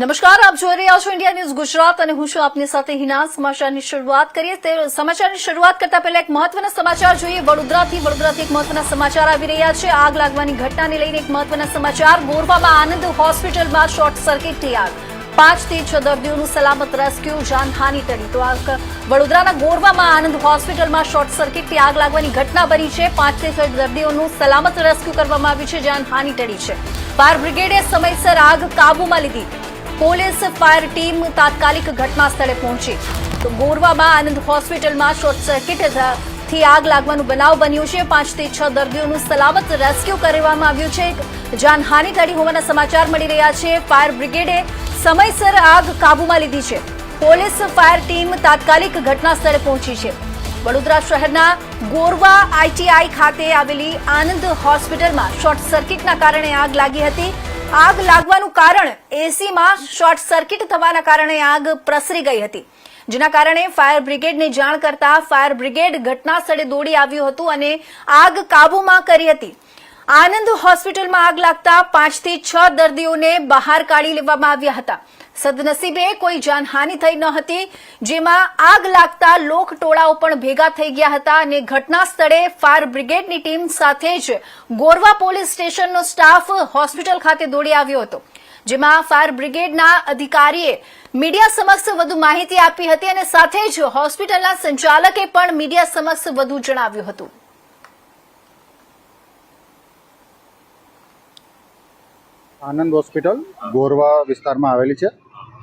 નમસ્કાર, આપ જોઈ રહ્યા છો ઇન્ડિયા ન્યૂઝ ગુજરાત અને હું છું આપની સાથે હિના। સમાચારની શરૂઆત કરીએ તે સમાચારની શરૂઆત કરતા પહેલા એક મહત્વના સમાચાર જોઈએ। વડોદરાથી એક મહત્વના સમાચાર આવી રહ્યા છે। આગ લાગવાની ઘટનાને લઈને એક મહત્વના સમાચાર। ગોરવામાં આનંદ હોસ્પિટલમાં શોર્ટ સર્કિટથી આગ, 5 થી 6 દર્દીઓનું સલામત રેસ્ક્યુ, જાનહાનિ ટળી। તો વડોદરાના ગોરવામાં આનંદ હોસ્પિટલમાં શોર્ટ સર્કિટથી આગ લાગવાની ઘટના બની છે। 5 થી 6 દર્દીઓનું સલામત રેસ્ક્યુ કરવામાં આવ્યું છે, જાનહાનિ ટળી છે। ફાયર બ્રિગેડે સમયસર આગ કાબૂમાં લીધી। પોલીસ ફાયર ટીમ તાત્કાલિક ઘટના સ્થળે પહોંચી। તો ગોરવામાં આનંદ હોસ્પિટલમાં શોર્ટ સર્કિટથી આગ લાગવાનું બનાવ બન્યું છે। 5 થી 6 દર્દીઓનું સલામત રેસ્ક્યુ કરવામાં આવ્યું છે, જાનહાનિ ટળી હોવાના સમાચાર મળી રહ્યા છે। ફાયર બ્રિગેડે સમયસર આગ કાબૂમાં લીધી છે। પોલીસ ફાયર ટીમ તાત્કાલિક ઘટના સ્થળે પહોંચી છે। વડોદરા શહેરના ગોરવા આઈટીઆઈ ખાતે આવેલી આનંદ હોસ્પિટલમાં શોર્ટ સર્કિટના કારણે આગ લાગી હતી। આગ લાગવાનું કારણ એસીમાં શોર્ટ સર્કિટ થવાના કારણે આગ પ્રસરી ગઈ હતી, જેના કારણે ફાયર બ્રિગેડને જાણ કરતા ફાયર બ્રિગેડ ઘટના સ્થળે દોડી આવ્યું હતું અને આગ કાબૂમાં કરી હતી। આનંદ હોસ્પિટલમાં આગ લાગતા 5 થી 6 દર્દીઓને બહાર કાઢી લેવામાં આવ્યા હતા। સદનસીબે કોઈ જાનહાનિ થઈ ન હતી, જેમાં આગ લાગતા લોકટોળાઓ પણ ભેગા થઈ ગયા હતા અને ઘટના સ્થળે ફાયર બ્રિગેડની ટીમ સાથે જ ગોરવા પોલીસ સ્ટેશનનો સ્ટાફ હોસ્પિટલ ખાતે દોડી આવ્યો હતો, જેમાં ફાયર બ્રિગેડના અધિકારીએ મીડિયા સમક્ષ વધુ માહિતી આપી હતી અને સાથે જ હોસ્પિટલના સંચાલકે પણ મીડિયા સમક્ષ વધુ જણાવ્યું હતું। આનંદ હોસ્પિટલ ગોરવા વિસ્તારમાં આવેલી છે।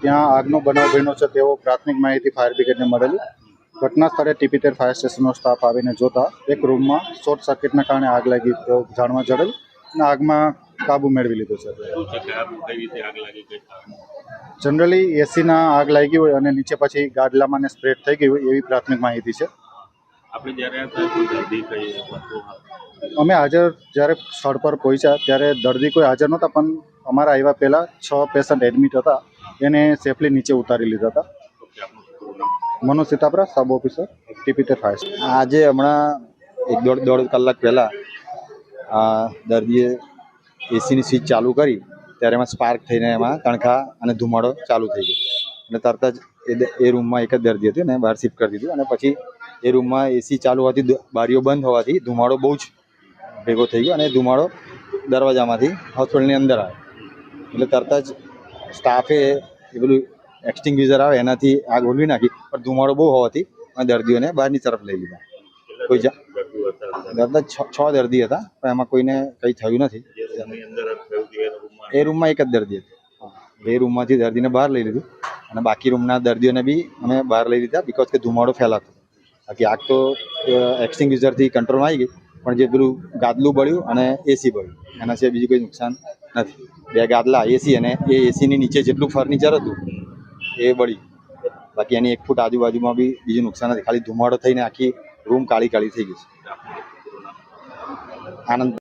ત્યાં આગનો બનાવ બન્યો છે તેવો પ્રાથમિક માહિતી ફાયર બ્રિગેડને મળેલી। ઘટના સ્થળે ટીપી ફાયર સ્ટેશનનો સ્ટાફ આવીને જોતા એક રૂમમાં શોર્ટ સર્કિટના કારણે આગ લાગી તેવું જાણવા જડેલ અને આગમાં કાબુ મેળવી લીધો છે। જનરલી એસીના આગ લાગી હોય અને નીચે પછી ગાડલામાં ને સ્પ્રેડ થઈ ગઈ હોય એવી પ્રાથમિક માહિતી છે। અમે હાજર જ્યારે સ્થળ પર પહોંચ્યા ત્યારે દર્દી કોઈ હાજર નહોતા, પણ અમારા આવ્યા પહેલા 6 પેશન્ટ એડમિટ હતા, એને સેફલી નીચે ઉતારી લીધા હતા। Manoj Sitapara, sub officer, TP fire. આજે હમણાં એક દોઢ કલાક પહેલાં દર્દીએ એસીની સ્વિચ ચાલુ કરી ત્યારે એમાં સ્પાર્ક થઈને એમાં તણખા અને ધુમાડો ચાલુ થઈ ગયો અને તરત જ એ રૂમમાં એક જ દર્દી હતું ને બહાર શિફ્ટ કરી દીધું અને પછી એ રૂમમાં એસી ચાલુ હોવાથી બારીઓ બંધ હોવાથી ધુમાડો બહુ જ ભેગો થઈ ગયો અને ધુમાડો દરવાજામાંથી હોસ્પિટલની અંદર આવ્યો, એટલે તરત જ સ્ટાફે એ પેલું એક્સટિંગ્યુઝર આવે એનાથી આગ ઓલવી નાખી, પણ ધુમાડો બહુ હોવાથી દર્દીઓને બહારની તરફ લઈ લીધા। કોઈ દર્દ 6 દર્દી હતા, પણ એમાં કોઈને કંઈ થયું નથી। એ રૂમમાં એક જ દર્દી હતું, એ રૂમમાંથી દર્દીને બહાર લઈ લીધું અને બાકી રૂમના દર્દીઓને બી અમે બહાર લઈ લીધા, બિકોઝ કે ધુમાડો ફેલાતો। બાકી આગ તો એક્સટિંગ્યુઝરથી કંટ્રોલમાં આવી ગઈ, પણ જે પેલું ગાદલું બળ્યું અને એસી બળ્યું એના સિવાય બીજું કોઈ નુકસાન નથી। 2 ગાદલા એસી અને એ એસીની નીચે જેટલું ફર્નિચર હતું એ બળ્યું, બાકી એની 1 ફૂટ આજુબાજુમાં બી બીજું નુકસાન નથી, ખાલી ધુમાડો થઈને આખી રૂમ કાળી કાળી થઈ ગઈ છે। આનંદ